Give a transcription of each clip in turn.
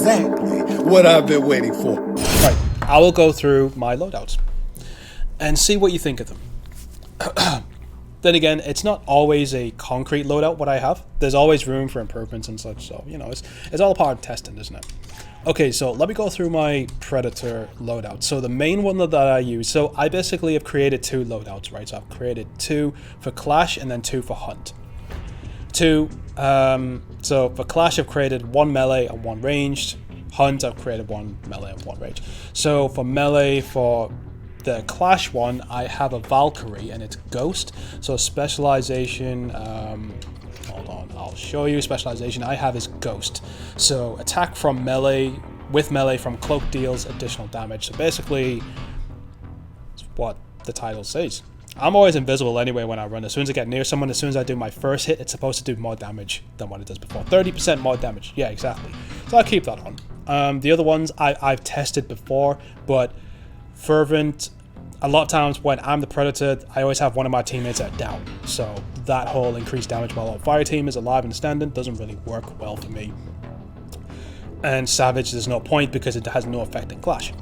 exactly what I've been waiting for. Right, I will go through my loadouts and see what you think of them. Then again, it's not always a concrete loadout what I have. There's always room for improvements and such, so, you know, it's all part of testing, isn't it? Okay, so let me go through my Predator loadout. So the main one that I use, so I basically have created 2 loadouts, right? So I've created 2 for Clash and then 2 for Hunt. So for Clash I've created 1 melee and 1 ranged. Hunt I've created 1 melee and 1 ranged. So for melee, for the Clash one, I have a Valkyrie and it's Ghost. So specialization, hold on, I'll show you. Specialization I have is Ghost. So attack from melee, with melee from cloak deals additional damage. So basically, it's what the title says. I'm always invisible anyway when I run. As soon as I get near someone, as soon as I do my first hit, it's supposed to do more damage than what it does before. 30% more damage. Yeah, exactly. So I'll keep that on. The other ones I've tested before, but Fervent, a lot of times when I'm the Predator, I always have one of my teammates at down. So that whole increased damage while our fire team is alive and standing doesn't really work well for me. And Savage, there's no point because it has no effect in Clash.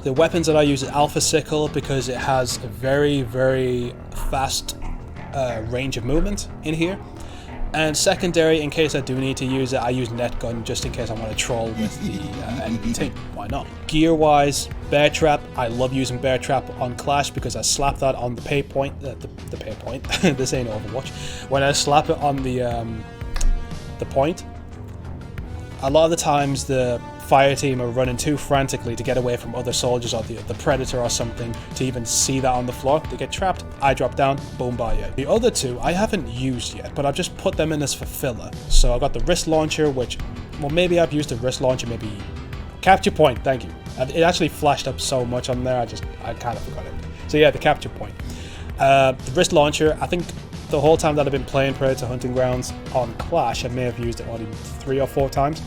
The weapons that I use is Alpha Sickle because it has a very, very fast range of movement in here. And secondary, in case I do need to use it, I use Net Gun just in case I want to troll with the enemy team. Why not? Gear-wise, Bear Trap. I love using Bear Trap on Clash because I slap that on the pay point. The pay point. This ain't Overwatch. When I slap it on the point, a lot of the times the fire team are running too frantically to get away from other soldiers or the Predator or something to even see that on the floor. They get trapped, I drop down, boom, bye ya. The other 2 I haven't used yet, but I've just put them in as for filler. So I got the wrist launcher, which, well, maybe I've used the wrist launcher, maybe capture point, thank you. It actually flashed up so much on there, I kind of forgot it. So yeah, the capture point. The wrist launcher, I think the whole time that I've been playing Predator Hunting Grounds on Clash, I may have used it only 3 or 4 times.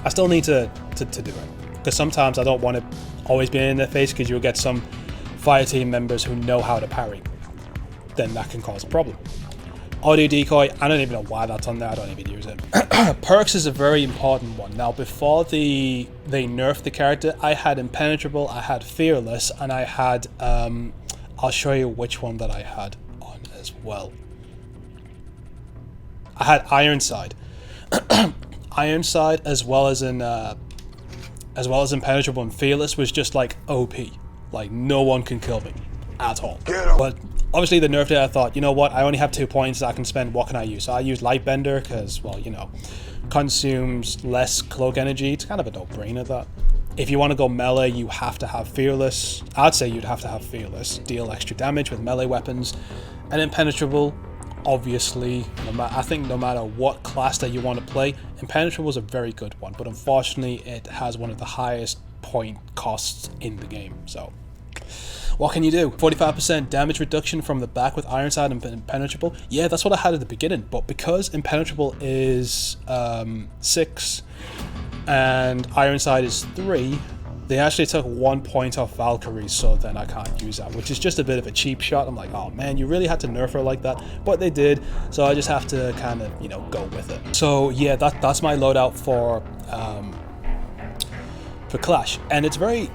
I still need to do it, because sometimes I don't want to always be in their face, because you'll get some fire team members who know how to parry. Then that can cause a problem. Audio decoy, I don't even know why that's on there, I don't even use it. Perks is a very important one. Now before they nerfed the character, I had Impenetrable, I had Fearless, and I had, I'll show you which one that I had on as well. I had Ironside. Ironside as well as Impenetrable and Fearless was just like OP. Like no one can kill me at all. But obviously the nerfed it, I thought, you know what, I only have 2 points that I can spend, what can I use? So I use Lightbender because, well, you know, consumes less cloak energy. It's kind of a no-brainer that. If you want to go melee, you have to have Fearless. I'd say you'd have to have Fearless. Deal extra damage with melee weapons. And Impenetrable, obviously, I think no matter what class that you want to play, Impenetrable is a very good one, but unfortunately it has one of the highest point costs in the game. So what can you do? 45% damage reduction from the back with Ironside and Impenetrable. Yeah, that's what I had at the beginning, but because Impenetrable is 6 and Ironside is 3, they actually took 1 point off Valkyrie, so then I can't use that, which is just a bit of a cheap shot. I'm like, oh man, you really had to nerf her like that, but they did, so I just have to kind of, you know, go with it. So yeah, that's my loadout for Clash, and it's very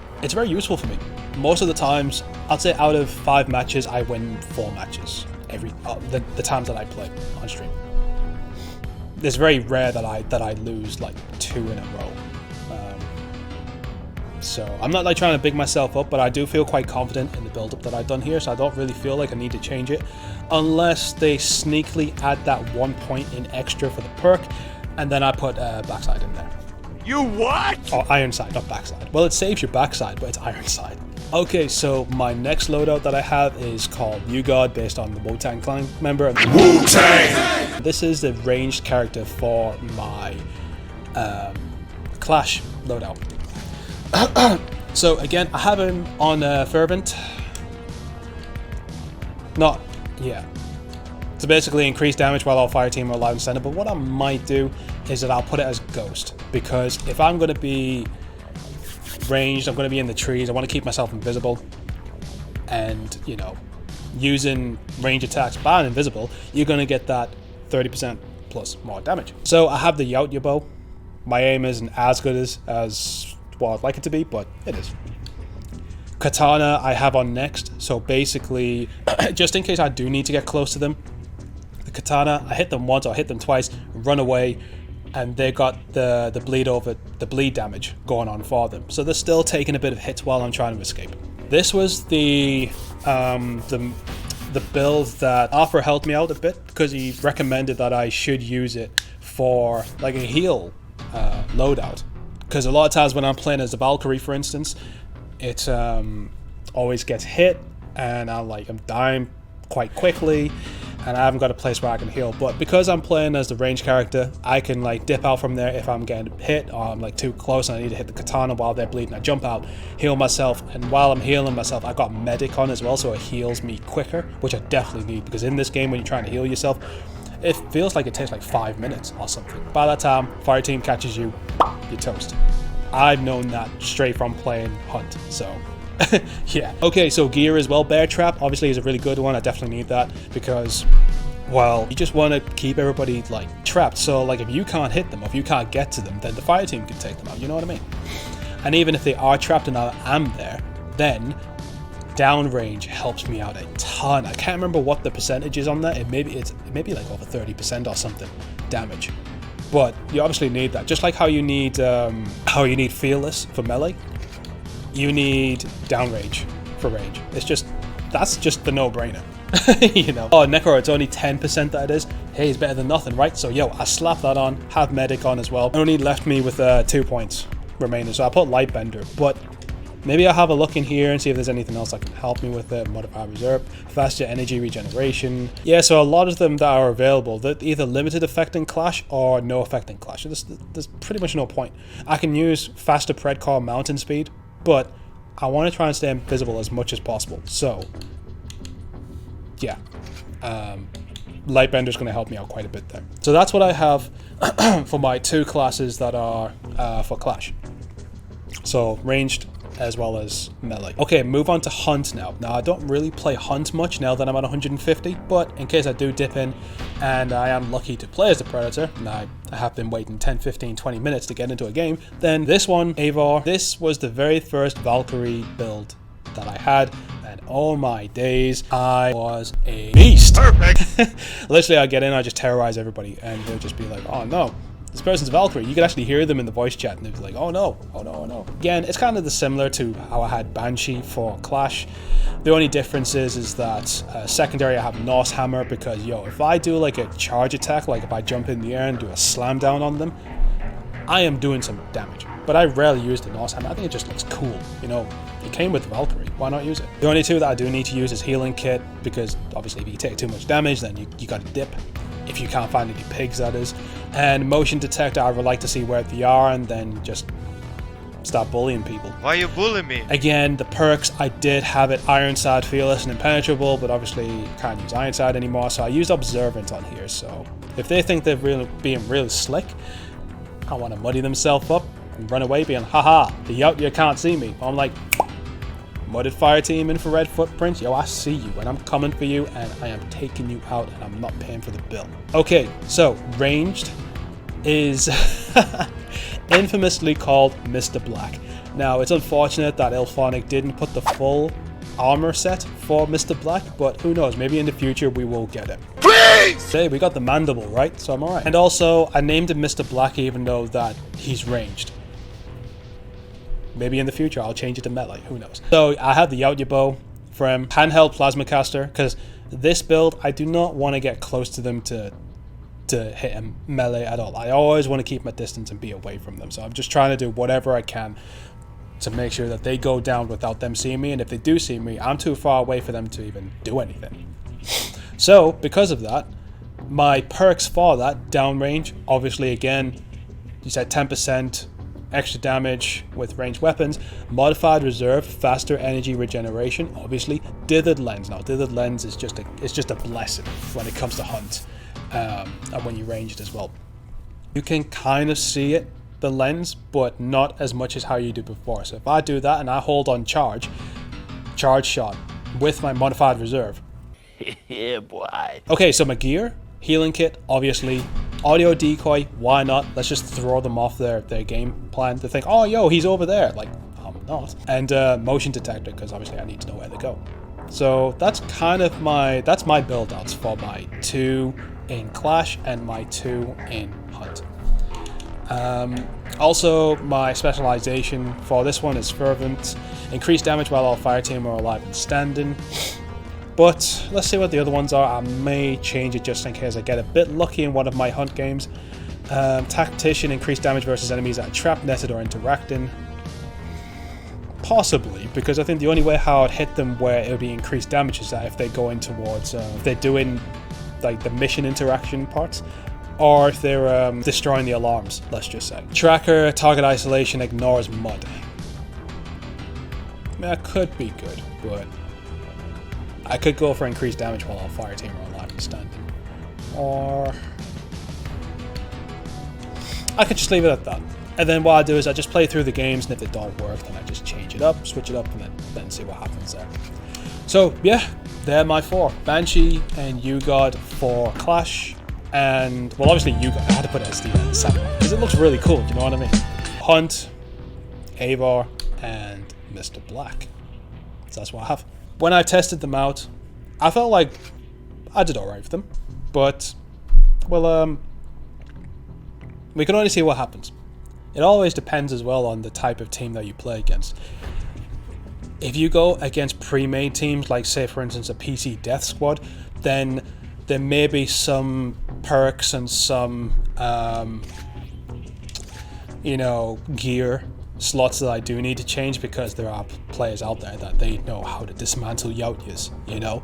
useful for me. Most of the times, I'd say out of 5 matches, I win 4 matches every the times that I play on stream. It's very rare that I lose like 2 in a row. So I'm not like trying to big myself up, but I do feel quite confident in the build-up that I've done here, so I don't really feel like I need to change it unless they sneakily add that 1 point in extra for the perk, and then I put backside in there. You what? Oh, Ironside, not backside. Well, it saves your backside, but it's Ironside. Okay, so my next loadout that I have is called New God, based on the Wu-Tang Clan member. Wu-Tang! This is the ranged character for my Clash loadout. So again, I have him on Fervent. Not, yeah. So basically increase damage while our fire team are alive and standing. But what I might do is that I'll put it as Ghost, because if I'm going to be ranged, I'm going to be in the trees, I want to keep myself invisible, and, you know, using range attacks by invisible, you're going to get that 30% plus more damage. So I have the Yautja bow. My aim isn't as good as well I'd like it to be, but it is. Katana I have on next, so basically, just in case I do need to get close to them, the katana, I hit them once or hit them twice, run away, and they got the bleed damage going on for them. So they're still taking a bit of hits while I'm trying to escape. This was the build that Arthur helped me out a bit because he recommended that I should use it for like a heal loadout. Because a lot of times when I'm playing as a Valkyrie, for instance, it always gets hit and I'm dying quite quickly and I haven't got a place where I can heal. But because I'm playing as the range character, I can like dip out from there if I'm getting hit or I'm like too close and I need to hit the katana while they're bleeding. I jump out, heal myself, and while I'm healing myself, I got medic on as well, so it heals me quicker, which I definitely need because in this game when you're trying to heal yourself, it feels like it takes like 5 minutes or something. By that time, fire team catches you, you're toast. I've known that straight from playing Hunt, so yeah. Okay, so gear as well. Bear trap obviously is a really good one. I definitely need that because, well, you just want to keep everybody like trapped. So like if you can't hit them or if you can't get to them, then the fire team can take them out. You know what I mean? And even if they are trapped and I am there, then downrange helps me out a ton. I can't remember what the percentage is on that. It may be like over 30% or something damage. But you obviously need that. Just like how you need fearless for melee, you need downrange for range. That's just the no-brainer. You know. Oh, Necro, it's only 10% that it is. Hey, it's better than nothing, right? So yo, I slap that on, have medic on as well. It only left me with 2 points remaining, so I put Lightbender. But maybe I'll have a look in here and see if there's anything else that can help me with it. Modified reserve, faster energy regeneration. Yeah, so a lot of them that are available, they're either limited effect in Clash or no effect in Clash. There's pretty much no point. I can use faster predcore mountain speed, but I want to try and stay invisible as much as possible. So, yeah. Lightbender's going to help me out quite a bit there. So that's what I have for my 2 classes that are for Clash. So, ranged as well as melee. Okay, move on to Hunt now. Now, I don't really play Hunt much now that I'm at 150, but in case I do dip in and I am lucky to play as the Predator, and I have been waiting 10, 15, 20 minutes to get into a game, then this one, Eivor, this was the very first Valkyrie build that I had, and oh my days, I was a beast. Perfect. Literally, I get in, I just terrorize everybody, and they'll just be like, oh no, this person's Valkyrie. You could actually hear them in the voice chat and they'd be like, oh no, oh no, oh no. Again, it's kind of similar to how I had Banshee for Clash. The only difference is that secondary I have Norse Hammer because, yo, if I do like a charge attack, like if I jump in the air and do a slam down on them, I am doing some damage. But I rarely use the Norse Hammer. I think it just looks cool, you know. It came with the Valkyrie, why not use it? The only 2 that I do need to use is Healing Kit because obviously if you take too much damage, then you gotta dip. If you can't find any pigs, that is. And motion detector, I would like to see where they are and then just start bullying people. Why you bullying me? Again, the perks, I did have it Ironside, Fearless, and Impenetrable, but obviously can't use Ironside anymore, so I used Observant on here. So if they think they're being really slick, I want to muddy themselves up and run away being, haha, the Yautja can't see me. I'm like, Mudded Fire Team, Infrared Footprints, yo, I see you, and I'm coming for you, and I am taking you out, and I'm not paying for the bill. Okay, so, ranged is infamously called Mr. Black. Now, it's unfortunate that Ilphonic didn't put the full armor set for Mr. Black, but who knows, maybe in the future we will get it. Please! Hey, we got the mandible, right? So I'm alright. And also, I named him Mr. Black even though that he's ranged. Maybe in the future I'll change it to melee, who knows. So I have the Yautja bow from handheld plasma caster, because this build, I do not want to get close to them to hit him melee at all. I always want to keep my distance and be away from them. So I'm just trying to do whatever I can to make sure that they go down without them seeing me, and if they do see me, I'm too far away for them to even do anything. So because of that, my perks for that, downrange, obviously again, you said 10% extra damage with ranged weapons, modified reserve, faster energy regeneration, obviously dithered lens. Now dithered lens is just a blessing when it comes to Hunt, and when you ranged as well. You can kind of see it, the lens, but not as much as how you did before. So if I do that and I hold on charge shot with my modified reserve. Yeah, boy. Okay, so my gear, healing kit, obviously Audio decoy, why not? Let's just throw them off their game plan. They think, oh, yo, he's over there. Like, I'm not. And motion detector, because obviously I need to know where to go. So that's kind of my build outs for my 2 in Clash and my 2 in Hunt. Also, my specialization for this one is Fervent. Increased damage while all fire team are alive and standing. But let's see what the other ones are. I may change it just in case I get a bit lucky in one of my Hunt games. Tactician, increased damage versus enemies that are trapped, netted, or interacting. Possibly, because I think the only way how I'd hit them where it would be increased damage is that if they go in towards, if they're doing like the mission interaction parts, or if they're destroying the alarms, let's just say. Tracker, target isolation, ignores mud. I mean, that could be good, but I could go for increased damage while all fire team are alive and standing. Or I could just leave it at that. And then what I do is I just play through the games, and if they don't work, then I just change it up, switch it up, and then see what happens there. So yeah, they're my 4. Banshee and U-God for Clash. And, well, obviously U-God, I had to put SD in the Samurai, because it looks really cool, you know what I mean? Hunt, Avar, and Mr. Black. So that's what I have. When I tested them out, I felt like I did alright with them. But, well, we can only see what happens. It always depends as well on the type of team that you play against. If you go against pre-made teams, like say for instance a PC Death Squad, then there may be some perks and some, gear slots that I do need to change, because there are players out there that they know how to dismantle Yautjas, you know?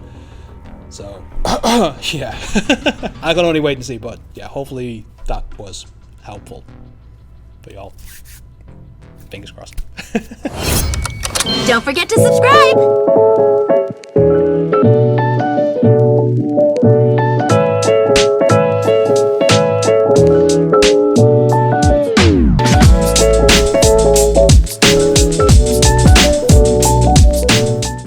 So, yeah. I can only wait and see, but yeah, hopefully that was helpful for y'all. Fingers crossed. Don't forget to subscribe!